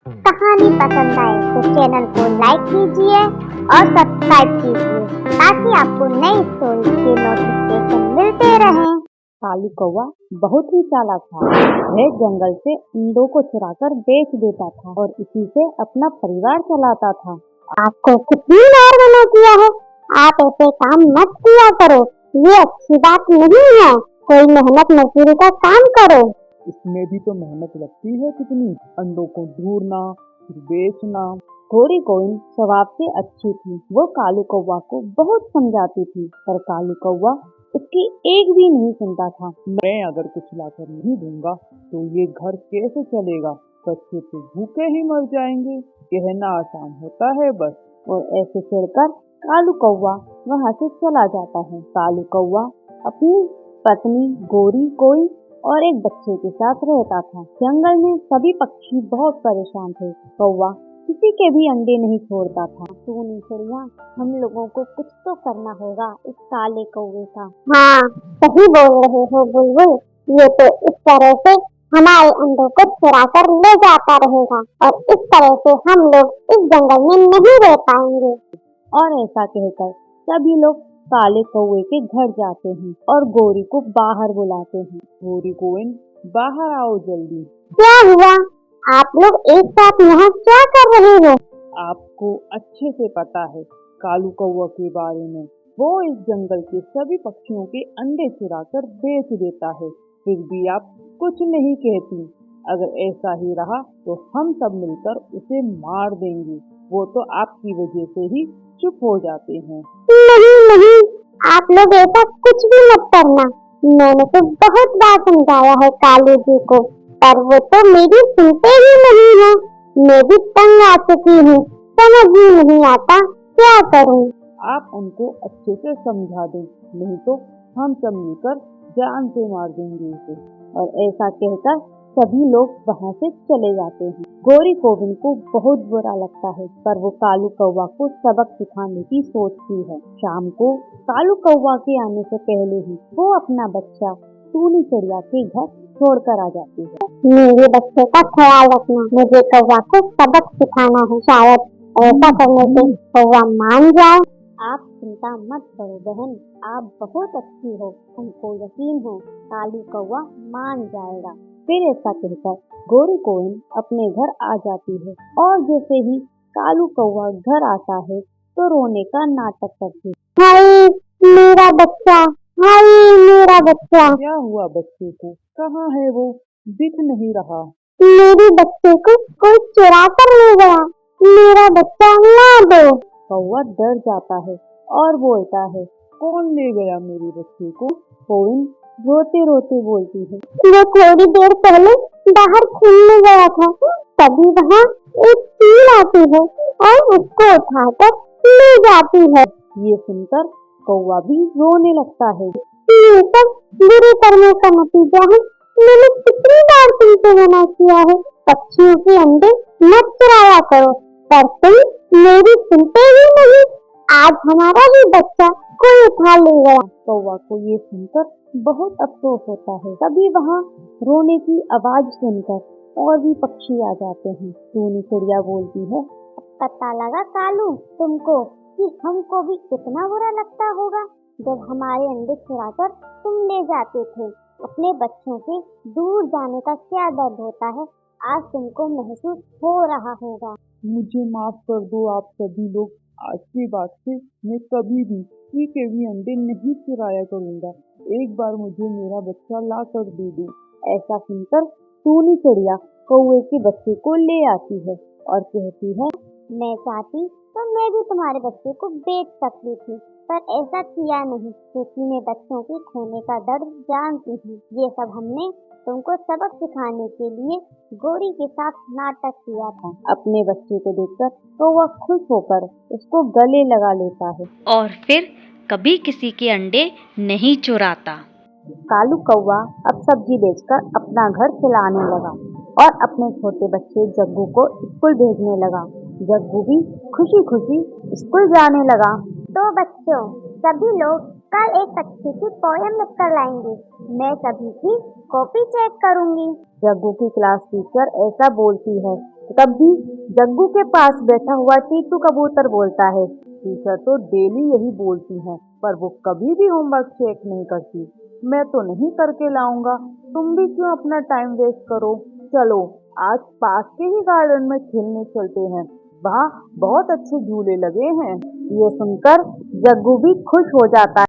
कहानी पसंद आए तो चैनल को लाइक कीजिए और सब्सक्राइब कीजिए ताकि आपको नई स्टोरी के नोटिफिकेशन मिलते रहें। कालू कौवा बहुत ही चालाक था। वह जंगल से अंडों को चुराकर बेच देता था और इसी से अपना परिवार चलाता था। आपको कितनी बार मना किया है, आप ऐसे काम मत किया करो, ये अच्छी बात नहीं है। कोई मेहनत मजदूरी का काम करो। इसमें भी तो मेहनत लगती है कितनी, अंडों को ढूंढना फिर बेचना। घोड़ी कोइन स्वभाव से अच्छी थी। वो कालू कौवा को बहुत समझाती थी, पर कालू कौवा उसकी एक भी नहीं सुनता था। मैं अगर कुछ लाकर नहीं दूंगा तो ये घर कैसे चलेगा, बच्चे तो भूखे ही मर जाएंगे। कहना आसान होता है बस। और ऐसे चिढ़कर कालू कौवा वहाँ से चला जाता है। कालू कौवा अपनी पत्नी गोरी कोइन और एक बच्चे के साथ रहता था। जंगल में सभी पक्षी बहुत परेशान थे। कौवा किसी के भी अंडे नहीं छोड़ता था। टूनी चिड़िया, हम लोगों को कुछ तो करना होगा इस काले कौवे का। हाँ, सही बोल रहे हो बुलबुल। ये तो इस तरह से हमारे अंडों को चुरा कर ले जाता रहेगा और इस तरह से हम लोग इस जंगल में नहीं रह पाएंगे। और ऐसा कहकर सभी लोग काले कौवे के घर जाते हैं और गोरी को बाहर बुलाते हैं। गोरी कोइन, बाहर आओ जल्दी। क्या हुआ? आप लोग एक साथ यहाँ क्या कर रहे हो? आपको अच्छे से पता है कालू कौवा के बारे में। वो इस जंगल के सभी पक्षियों के अंडे चुराकर बेच देता है, फिर भी आप कुछ नहीं कहती। अगर ऐसा ही रहा तो हम सब मिलकर उसे मार देंगे। वो तो आपकी वजह से ही चुप हो जाते हैं। नहीं नहीं, आप लोग ऐसा कुछ भी मत करना। मैंने तो बहुत बार समझाया है कालू जी को, पर वो तो मेरी सुनते ही नहीं है। मैं भी तंग आ चुकी हूँ, समझ ही नहीं आता क्या करूँ। आप उनको अच्छे से समझा दें, नहीं तो हम सब मिलकर जान से मार देंगे उसे। और ऐसा कहकर सभी लोग वहाँ से चले जाते हैं। गोरी कोविन को बहुत बुरा लगता है, पर वो कालू कौवा को सबक सिखाने की सोचती है। शाम को कालू कौवा के आने से पहले ही वो अपना बच्चा टूनी चिड़िया के घर छोड़कर आ जाती है। मेरे बच्चे का ख्याल रखना, मुझे कौवा को सबक सिखाना है। शायद ऐसा करने से कौवा मान जाए। आप चिंता मत करो बहन, आप बहुत अच्छी हो, हमको यकीन है कालू कौवा मान जाएगा। फिर ऐसा कहकर गोरी कोइन अपने घर आ जाती है और जैसे ही कालू कौवा घर आता है तो रोने का नाटक करती है। हाय मेरा बच्चा, हाय मेरा बच्चा। क्या हुआ बच्चे को? कहाँ है वो? दिख नहीं रहा। मेरे बच्चे को कोई चुरा कर ले गया, मेरा बच्चा ला दो। कौवा डर जाता है और बोलता है, कौन ले गया मेरे बच्चे को? कोइन रोते रोते बोलती है, वो थोड़ी देर पहले बाहर खेलने गया था, तभी वहाँ एक चील आती है और उसको उठाकर ले जाती है। ये सुनकर कौवा भी रोने लगता है। ये सब बुरे कर्मों का नतीजा है। मैंने कितनी बार तुमसे मना किया है, पक्षियों के अंडे मत चुराया करो, पर तुम मेरी सुनते ही नहीं। आज हमारा ही बच्चा कोई उठा ले गया। कौवा को ये सुनकर बहुत अफसोस होता है। तभी वहाँ रोने की आवाज सुनकर और भी पक्षी आ जाते हैं। टूनी चिड़िया बोलती है, पता लगा कालू तुमको कि हमको भी कितना बुरा लगता होगा जब हमारे अंडे चुराकर तुम ले जाते थे। अपने बच्चों से दूर जाने का क्या दर्द होता है, आज तुमको महसूस हो रहा होगा। मुझे माफ कर दो आप सभी लोग। आज के बाद से मैं कभी भी किसी के भी अंडे नहीं चुराया करूँगा। एक बार मुझे मेरा बच्चा ला कर दे दो। ऐसा सुनकर टूनी चिड़िया कौवे के बच्चे को ले आती है और कहती है, मैं चाहती तो मैं भी तुम्हारे बच्चे को बेच सकती थी, पर ऐसा किया नहीं क्योंकि मैं बच्चों के खोने का दर्द जानती हूँ। ये सब हमने तुमको सबक सिखाने के लिए गोरी के साथ नाटक किया था। अपने बच्चे को देखकर कौवा खुश होकर उसको गले लगा लेता है और फिर कभी किसी के अंडे नहीं चुराता। कालू कौवा अब सब्जी बेचकर अपना घर चलाने लगा और अपने छोटे बच्चे जग्गू को स्कूल भेजने लगा। जग्गू भी खुशी खुशी स्कूल जाने लगा। तो बच्चों, सभी लोग कल एक अच्छी सी पोयम लिखकर लाएंगे। मैं सभी की कॉपी चेक करूंगी। जग्गू की क्लास टीचर ऐसा बोलती है तभी जग्गू के पास बैठा हुआ टीटू कबूतर बोलता है, टीचर तो डेली यही बोलती हैं, पर वो कभी भी होमवर्क चेक नहीं करती। मैं तो नहीं करके लाऊंगा, तुम भी क्यों अपना टाइम वेस्ट करो। चलो आज पास के ही गार्डन में खेलने चलते हैं, वहाँ बहुत अच्छे झूले लगे हैं। ये सुनकर जग्गू भी खुश हो जाता है।